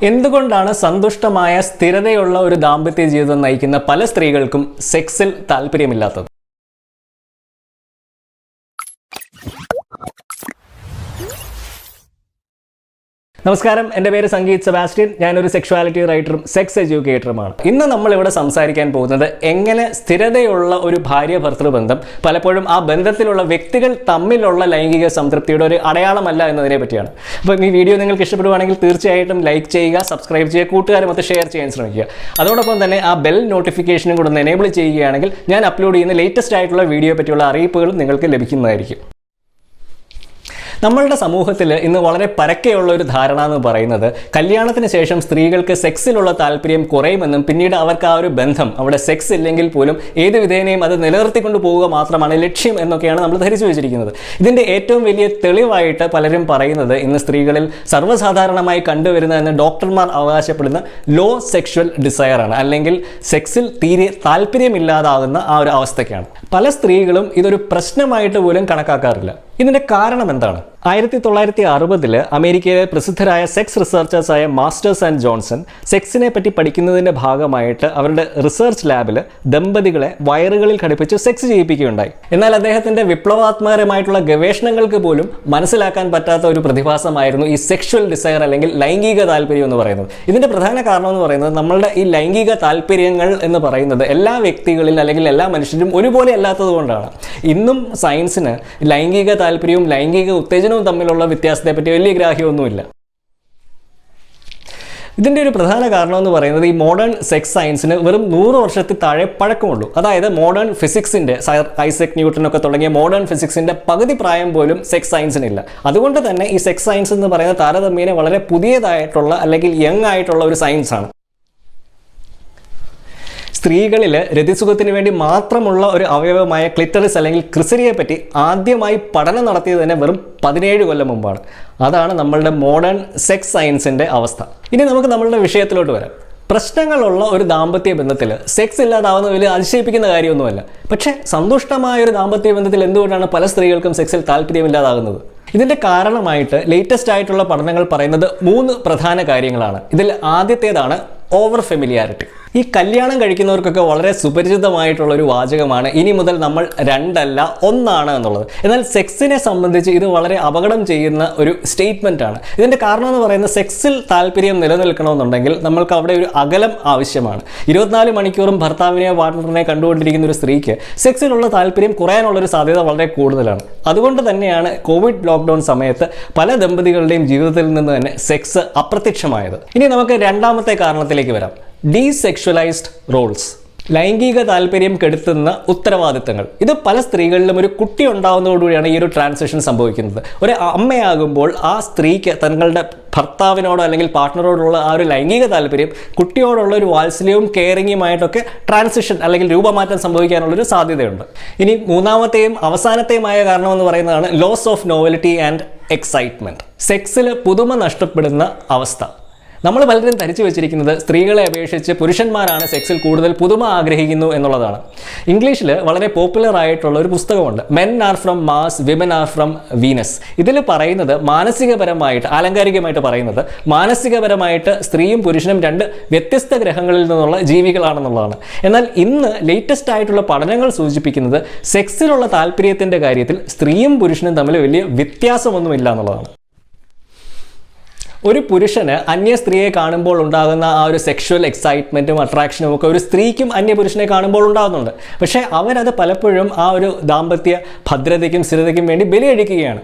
എന്തുകൊണ്ടാണ് സന്തുഷ്ടമായ സ്ഥിരതയുള്ള ഒരു ദാമ്പത്യ ജീവിതം നയിക്കുന്ന പല സ്ത്രീകൾക്കും സെക്സിൽ താല്പര്യമില്ലാത്തത്? നമസ്കാരം, എൻ്റെ പേര് സംഗീത് സെബാസ്റ്റ്യൻ. ഞാനൊരു സെക്ഷുവാലിറ്റി റൈറ്ററും സെക്സ് എഡ്യൂക്കേറ്ററുമാണ്. ഇന്ന് നമ്മളിവിടെ സംസാരിക്കാൻ പോകുന്നത് എങ്ങനെ സ്ഥിരതയുള്ള ഒരു ഭാര്യ ഭർത്തൃ ബന്ധം പലപ്പോഴും ആ ബന്ധത്തിലുള്ള വ്യക്തികൾ തമ്മിലുള്ള ലൈംഗിക സംതൃപ്തിയുടെ ഒരു അടയാളമല്ല എന്നതിനെ പറ്റിയാണ്. അപ്പം ഈ വീഡിയോ നിങ്ങൾക്ക് ഇഷ്ടപ്പെടുവാണെങ്കിൽ തീർച്ചയായിട്ടും ലൈക്ക് ചെയ്യുക, സബ്സ്ക്രൈബ് ചെയ്യുക, കൂട്ടുകാരുമൊത്ത് ഷെയർ ചെയ്യാൻ ശ്രമിക്കുക. അതോടൊപ്പം തന്നെ ആ ബെൽ നോട്ടിഫിക്കേഷനും കൂടെ ഒന്ന് എനേബിൾ ചെയ്യുകയാണെങ്കിൽ ഞാൻ അപ്ലോഡ് ചെയ്യുന്ന ലേറ്റസ്റ്റ് ആയിട്ടുള്ള വീഡിയോ പറ്റിയുള്ള അറിയിപ്പുകളും നിങ്ങൾക്ക് ലഭിക്കുന്നതായിരിക്കും. നമ്മളുടെ സമൂഹത്തിൽ ഇന്ന് വളരെ പരക്കെയുള്ള ഒരു ധാരണ എന്ന് പറയുന്നത് കല്യാണത്തിന് ശേഷം സ്ത്രീകൾക്ക് സെക്സിലുള്ള താല്പര്യം കുറയുമെന്നും പിന്നീട് അവർക്ക് ആ ഒരു ബന്ധം അവിടെ സെക്സ് ഇല്ലെങ്കിൽ പോലും ഏത് വിധേനയും അത് നിലനിർത്തിക്കൊണ്ട് പോവുക മാത്രമാണ് ലക്ഷ്യം എന്നൊക്കെയാണ് നമ്മൾ ധരിച്ചു വെച്ചിരിക്കുന്നത്. ഇതിൻ്റെ ഏറ്റവും വലിയ തെളിവായിട്ട് പലരും പറയുന്നത് ഇന്ന് സ്ത്രീകളിൽ സർവ്വസാധാരണമായി കണ്ടുവരുന്നതെന്ന് ഡോക്ടർമാർ അവകാശപ്പെടുന്ന ലോ സെക്ഷൽ ഡിസയർ ആണ്, അല്ലെങ്കിൽ സെക്സിൽ തീരെ താല്പര്യമില്ലാതാകുന്ന ആ ഒരു അവസ്ഥയ്ക്കാണ്. പല സ്ത്രീകളും ഇതൊരു പ്രശ്നമായിട്ട് പോലും കണക്കാക്കാറില്ല. ഇതിൻ്റെ കാരണം എന്താണ്? 1960 അമേരിക്കയിലെ പ്രസിദ്ധരായ സെക്സ് റിസർച്ചേഴ്സായ മാസ്റ്റേഴ്സ് ആൻഡ് ജോൺസൺ സെക്സിനെ പറ്റി പഠിക്കുന്നതിൻ്റെ ഭാഗമായിട്ട് അവരുടെ റിസർച്ച് ലാബിൽ ദമ്പതികളെ വയറുകളിൽ ഘടിപ്പിച്ച് സെക്സ് ചെയ്യിപ്പിക്കുകയുണ്ടായി. എന്നാൽ അദ്ദേഹത്തിൻ്റെ വിപ്ലവാത്മകരമായിട്ടുള്ള ഗവേഷണങ്ങൾക്ക് പോലും മനസ്സിലാക്കാൻ പറ്റാത്ത ഒരു പ്രതിഭാസമായിരുന്നു ഈ സെക്ഷൽ ഡിസയർ അല്ലെങ്കിൽ ലൈംഗിക താല്പര്യം എന്ന് പറയുന്നത്. ഇതിൻ്റെ പ്രധാന കാരണം എന്ന് പറയുന്നത് നമ്മളുടെ ഈ ലൈംഗിക താല്പര്യങ്ങൾ എന്ന് പറയുന്നത് എല്ലാ വ്യക്തികളിൽ അല്ലെങ്കിൽ എല്ലാ മനുഷ്യരും ഒരുപോലെ അല്ലാത്തത് കൊണ്ടാണ്. ഇന്നും സയൻസിന് ലൈംഗിക താല്പര്യവും ലൈംഗിക ഉത്തേജനവും തമ്മിലുള്ള വ്യത്യാസത്തെ പറ്റി വലിയ ഗ്രാഹ്യമൊന്നുമില്ല. ഇതിൻ്റെ ഒരു പ്രധാന കാരണം എന്ന് പറയുന്നത് ഈ മോഡേൺ സെക്സ് സയൻസിന് വെറും 100 വർഷത്തിൽ താഴെ പഴക്കമുള്ളൂ. അതായത് മോഡേൺ ഫിസിക്സിൻ്റെ ഐസക് ന്യൂട്ടനൊക്കെ തുടങ്ങിയ മോഡേൺ ഫിസിക്സിൻ്റെ പകുതി പ്രായം പോലും സെക്സ് സയൻസിനില്ല. അതുകൊണ്ട് തന്നെ ഈ സെക്സ് സയൻസ് എന്ന് പറയുന്നത് താരതമ്യേന വളരെ പുതിയതായിട്ടുള്ള അല്ലെങ്കിൽ യങ് ആയിട്ടുള്ള ഒരു സയൻസാണ്. സ്ത്രീകളിൽ രതിസുഖത്തിന് വേണ്ടി മാത്രമുള്ള ഒരു അവയവമായ ക്ലിറ്ററിസ് അല്ലെങ്കിൽ ക്രിസരിയെ പറ്റി ആദ്യമായി പഠനം നടത്തിയത് തന്നെ വെറും 17 കൊല്ലം മുമ്പാണ്. അതാണ് നമ്മളുടെ മോഡേൺ സെക്സ് സയൻസിൻ്റെ അവസ്ഥ. ഇനി നമുക്ക് നമ്മളുടെ വിഷയത്തിലോട്ട് വരാം. പ്രശ്നങ്ങളുള്ള ഒരു ദാമ്പത്യ ബന്ധത്തിൽ സെക്സ് ഇല്ലാതാവുന്ന വലിയ അതിശയിപ്പിക്കുന്ന കാര്യമൊന്നുമല്ല. പക്ഷേ സന്തുഷ്ടമായ ഒരു ദാമ്പത്യ ബന്ധത്തിൽ എന്തുകൊണ്ടാണ് പല സ്ത്രീകൾക്കും സെക്സിൽ താല്പര്യമില്ലാതാകുന്നത്? ഇതിൻ്റെ കാരണമായിട്ട് ലേറ്റസ്റ്റ് ആയിട്ടുള്ള പഠനങ്ങൾ പറയുന്നത് 3 പ്രധാന കാര്യങ്ങളാണ്. ഇതിൽ ആദ്യത്തേതാണ് ഓവർ ഫെമിലിയാരിറ്റി. ഈ കല്യാണം കഴിക്കുന്നവർക്കൊക്കെ വളരെ സുപരിചിതമായിട്ടുള്ള ഒരു വാചകമാണ് ഇനി മുതൽ നമ്മൾ 2 അല്ല 1 ആണ് എന്നുള്ളത്. എന്നാൽ സെക്സിനെ സംബന്ധിച്ച് ഇത് വളരെ അപകടം ചെയ്യുന്ന ഒരു സ്റ്റേറ്റ്മെൻ്റ് ആണ്. ഇതിൻ്റെ കാരണം എന്ന് പറയുന്നത് സെക്സിൽ താല്പര്യം നിലനിൽക്കണമെന്നുണ്ടെങ്കിൽ നമ്മൾക്ക് അവിടെ ഒരു അകലം ആവശ്യമാണ്. 24 മണിക്കൂറും ഭർത്താവിനെയോ പാർട്ട്ണറിനെ കണ്ടുകൊണ്ടിരിക്കുന്ന ഒരു സ്ത്രീക്ക് സെക്സിലുള്ള താല്പര്യം കുറയാനുള്ളൊരു സാധ്യത വളരെ കൂടുതലാണ്. അതുകൊണ്ട് തന്നെയാണ് കോവിഡ് ലോക്ക്ഡൗൺ സമയത്ത് പല ദമ്പതികളുടെയും ജീവിതത്തിൽ നിന്ന് തന്നെ സെക്സ് അപ്രത്യക്ഷമായത്. ഇനി നമുക്ക് രണ്ടാമത്തെ കാരണത്തിലേക്ക് വരാം. ഡീസെക്ഷുവലൈസ്ഡ് റോൾസ്, ലൈംഗിക താല്പര്യം കെടുത്തുന്ന ഉത്തരവാദിത്തങ്ങൾ. ഇത് പല സ്ത്രീകളിലും ഒരു കുട്ടി ഉണ്ടാകുന്നതോടുകൂടിയാണ് ഈ ഒരു ട്രാൻസിഷൻ സംഭവിക്കുന്നത്. ഒരു അമ്മയാകുമ്പോൾ ആ സ്ത്രീക്ക് തങ്ങളുടെ ഭർത്താവിനോടോ അല്ലെങ്കിൽ പാർട്ട്ണറോടുള്ള ആ ഒരു ലൈംഗിക താല്പര്യം കുട്ടിയോടുള്ള ഒരു വാത്സല്യവും കെയറിങ്ങുമായിട്ടൊക്കെ ട്രാൻസിഷൻ അല്ലെങ്കിൽ രൂപമാറ്റം സംഭവിക്കാനുള്ളൊരു സാധ്യതയുണ്ട്. ഇനി മൂന്നാമത്തെയും അവസാനത്തെയുമായ കാരണം എന്ന് പറയുന്നതാണ് ലോസ് ഓഫ് നോവലിറ്റി ആൻഡ് എക്സൈറ്റ്മെൻറ്റ്. സെക്സിൽ പുതുമ നഷ്ടപ്പെടുന്ന അവസ്ഥ. നമ്മൾ പലരും ധരിച്ചു വെച്ചിരിക്കുന്നത് സ്ത്രീകളെ അപേക്ഷിച്ച് പുരുഷന്മാരാണ് സെക്സിൽ കൂടുതൽ പുതുമ ആഗ്രഹിക്കുന്നു എന്നുള്ളതാണ്. ഇംഗ്ലീഷിൽ വളരെ പോപ്പുലർ ആയിട്ടുള്ള ഒരു പുസ്തകമുണ്ട്, men are from Mars, women are from Venus. ഇതിൽ പറയുന്നത് മാനസികപരമായിട്ട്, ആലങ്കാരികമായിട്ട് പറയുന്നത് മാനസികപരമായിട്ട് സ്ത്രീയും പുരുഷനും 2 വ്യത്യസ്ത ഗ്രഹങ്ങളിൽ നിന്നുള്ള ജീവികളാണെന്നുള്ളതാണ്. എന്നാൽ ഇന്ന് ലേറ്റസ്റ്റ് ആയിട്ടുള്ള പഠനങ്ങൾ സൂചിപ്പിക്കുന്നത് സെക്സിലുള്ള താല്പര്യത്തിൻ്റെ കാര്യത്തിൽ സ്ത്രീയും പുരുഷനും തമ്മിൽ വലിയ വ്യത്യാസമൊന്നുമില്ല എന്നുള്ളതാണ്. ഒരു പുരുഷന് അന്യ സ്ത്രീയെ കാണുമ്പോൾ ഉണ്ടാകുന്ന ആ ഒരു സെക്ഷുവൽ എക്സൈറ്റ്മെൻറ്റും അട്രാക്ഷനും ഒക്കെ ഒരു സ്ത്രീക്കും അന്യ പുരുഷനെ കാണുമ്പോൾ ഉണ്ടാകുന്നുണ്ട്. പക്ഷേ അവരത് പലപ്പോഴും ആ ഒരു ദാമ്പത്യ ഭദ്രതയ്ക്കും സ്ഥിരതയ്ക്കും വേണ്ടി ബലിയഴിക്കുകയാണ്.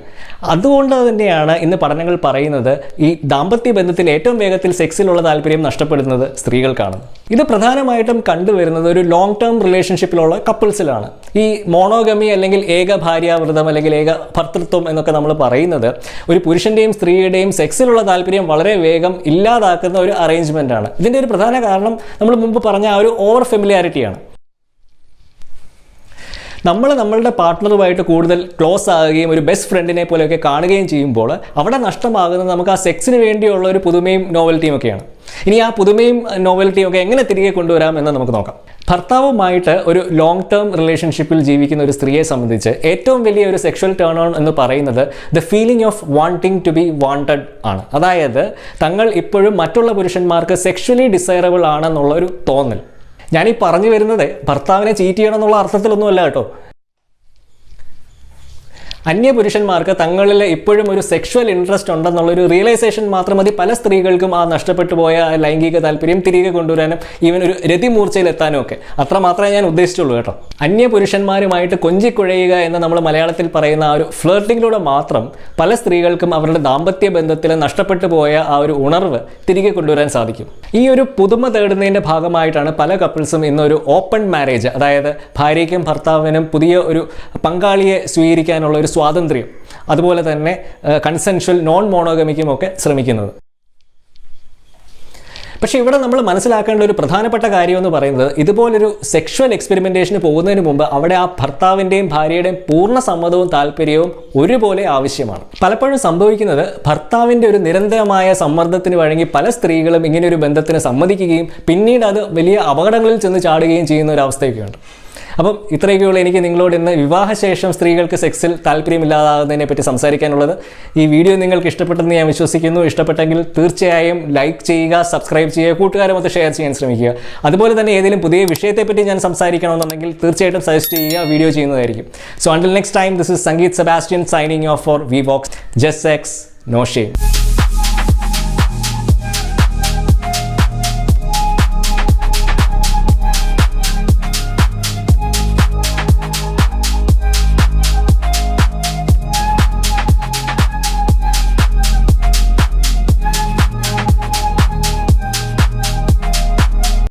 അതുകൊണ്ട് തന്നെയാണ് ഇന്ന് പഠനങ്ങൾ പറയുന്നത് ഈ ദാമ്പത്യ ബന്ധത്തിൽ ഏറ്റവും വേഗത്തിൽ സെക്സിലുള്ള താല്പര്യം നഷ്ടപ്പെടുന്നത് സ്ത്രീകൾക്കാണ്. ഇത് പ്രധാനമായിട്ടും കണ്ടുവരുന്നത് ഒരു ലോങ് ടേം റിലേഷൻഷിപ്പിലുള്ള കപ്പിൾസിലാണ്. ഈ മോണോഗമി അല്ലെങ്കിൽ ഏക ഭാര്യാവൃതം അല്ലെങ്കിൽ ഏക ഭർത്തൃത്വം എന്നൊക്കെ നമ്മൾ പറയുന്നത് ഒരു പുരുഷൻ്റെയും സ്ത്രീയുടെയും സെക്സിലുള്ള താല്പര്യം വളരെ വേഗം ഇല്ലാതാക്കുന്ന ഒരു അറേഞ്ച്മെൻ്റ് ആണ്. ഇതിൻ്റെ ഒരു പ്രധാന കാരണം നമ്മൾ മുമ്പ് പറഞ്ഞ ആ ഒരു ഓവർ ഫെമിലിയാരിറ്റിയാണ്. നമ്മളുടെ പാർട്ട്ണറുമായിട്ട് കൂടുതൽ ക്ലോസ് ആകുകയും ഒരു ബെസ്റ്റ് ഫ്രണ്ടിനെ പോലെയൊക്കെ കാണുകയും ചെയ്യുമ്പോൾ അവിടെ നഷ്ടമാകുന്നത് നമുക്ക് ആ സെക്സിന് വേണ്ടിയുള്ള ഒരു പുതുമയും നോവൽറ്റിയും ഒക്കെയാണ്. ഇനി ആ പുതുമയും നോവൽറ്റിയും ഒക്കെ എങ്ങനെ തിരികെ കൊണ്ടുവരാം എന്ന് നമുക്ക് നോക്കാം. ഭർത്താവുമായിട്ട് ഒരു ലോങ് ടേം റിലേഷൻഷിപ്പിൽ ജീവിക്കുന്ന ഒരു സ്ത്രീയെ സംബന്ധിച്ച് ഏറ്റവും വലിയ ഒരു സെക്ഷൽ ടേൺ ഓൺ എന്ന് പറയുന്നത് the feeling of wanting to be wanted ആണ്. അതായത് തങ്ങൾ ഇപ്പോഴും മറ്റുള്ള പുരുഷന്മാർക്ക് സെക്ഷലി ഡിസൈറബിൾ ആണെന്നുള്ള ഒരു തോന്നൽ. ഞാനീ പറഞ്ഞു വരുന്നത് ഭർത്താവിനെ ചീറ്റ് ചെയ്യണം എന്നുള്ള അർത്ഥത്തിലൊന്നുമല്ല കേട്ടോ. അന്യപുരുഷന്മാർക്ക് തങ്ങളിൽ ഇപ്പോഴും ഒരു സെക്ഷൽ ഇൻട്രസ്റ്റ് ഉണ്ടെന്നുള്ളൊരു റിയലൈസേഷൻ മാത്രം മതി പല സ്ത്രീകൾക്കും ആ നഷ്ടപ്പെട്ടു പോയ ലൈംഗിക താല്പര്യം തിരികെ കൊണ്ടുവരാനും ഈവൻ ഒരു രതിമൂർച്ചയിലെത്താനും ഒക്കെ. അത്ര മാത്രമേ ഞാൻ ഉദ്ദേശിച്ചുള്ളൂ കേട്ടോ. അന്യപുരുഷന്മാരുമായിട്ട് കൊഞ്ചിക്കുഴയുക എന്ന് നമ്മൾ മലയാളത്തിൽ പറയുന്ന ആ ഒരു ഫ്ലേർട്ടിങ്ങിലൂടെ മാത്രം പല സ്ത്രീകൾക്കും അവരുടെ ദാമ്പത്യ ബന്ധത്തിൽ നഷ്ടപ്പെട്ടു പോയ ആ ഒരു ഉണർവ് തിരികെ കൊണ്ടുവരാൻ സാധിക്കും. ഈ ഒരു പുതുമ തേടുന്നതിൻ്റെ ഭാഗമായിട്ടാണ് പല കപ്പിൾസും ഇന്നൊരു ഓപ്പൺ മാരേജ്, അതായത് ഭാര്യയ്ക്കും ഭർത്താവിനും പുതിയ ഒരു പങ്കാളിയെ സ്വീകരിക്കാനുള്ള ഒരു സ്വാതന്ത്ര്യം, അതുപോലെ തന്നെ കൺസെൻഷ്വൽ നോൺ മോണോഗമിക്കും ഒക്കെ ശ്രമിക്കുന്നത്. പക്ഷേ ഇവിടെ നമ്മൾ മനസ്സിലാക്കേണ്ട ഒരു പ്രധാനപ്പെട്ട കാര്യം എന്ന് പറയുന്നത് ഇതുപോലൊരു സെക്ഷൽ എക്സ്പെരിമെൻറ്റേഷന് പോകുന്നതിന് മുമ്പ് അവിടെ ആ ഭർത്താവിൻ്റെയും ഭാര്യയുടെയും പൂർണ്ണ സമ്മതവും താല്പര്യവും ഒരുപോലെ ആവശ്യമാണ്. പലപ്പോഴും സംഭവിക്കുന്നത് ഭർത്താവിൻ്റെ ഒരു നിരന്തരമായ സമ്മർദ്ദത്തിന് വഴങ്ങി പല സ്ത്രീകളും ഇങ്ങനെയൊരു ബന്ധത്തിന് സമ്മതിക്കുകയും പിന്നീട് അത് വലിയ അപകടങ്ങളിൽ ചെന്ന് ചാടുകയും ചെയ്യുന്ന ഒരു അവസ്ഥയൊക്കെയുണ്ട്. അപ്പം ഇത്രയൊക്കെയുള്ള എനിക്ക് നിങ്ങളോട് ഇന്ന് വിവാഹശേഷം സ്ത്രീകൾക്ക് സെക്സിൽ താല്പര്യമില്ലാതാകുന്നതിനെ പറ്റി സംസാരിക്കാനുള്ളത്. ഈ വീഡിയോ നിങ്ങൾക്ക് ഇഷ്ടപ്പെട്ടെന്ന് ഞാൻ വിശ്വസിക്കുന്നു. ഇഷ്ടപ്പെട്ടെങ്കിൽ തീർച്ചയായും ലൈക്ക് ചെയ്യുക, സബ്സ്ക്രൈബ് ചെയ്യുക, കൂട്ടുകാരുമൊത്ത് ഷെയർ ചെയ്യാൻ ശ്രമിക്കുക. അതുപോലെ തന്നെ ഏതെങ്കിലും പുതിയ വിഷയത്തെപ്പറ്റി ഞാൻ സംസാരിക്കണമെന്നുണ്ടെങ്കിൽ തീർച്ചയായിട്ടും സജസ്റ്റ് ചെയ്യുക, വീഡിയോ ചെയ്യുന്നതായിരിക്കും. So until next time, this is Sangeeth Sebastian signing off for VVox. Just sex, no shame.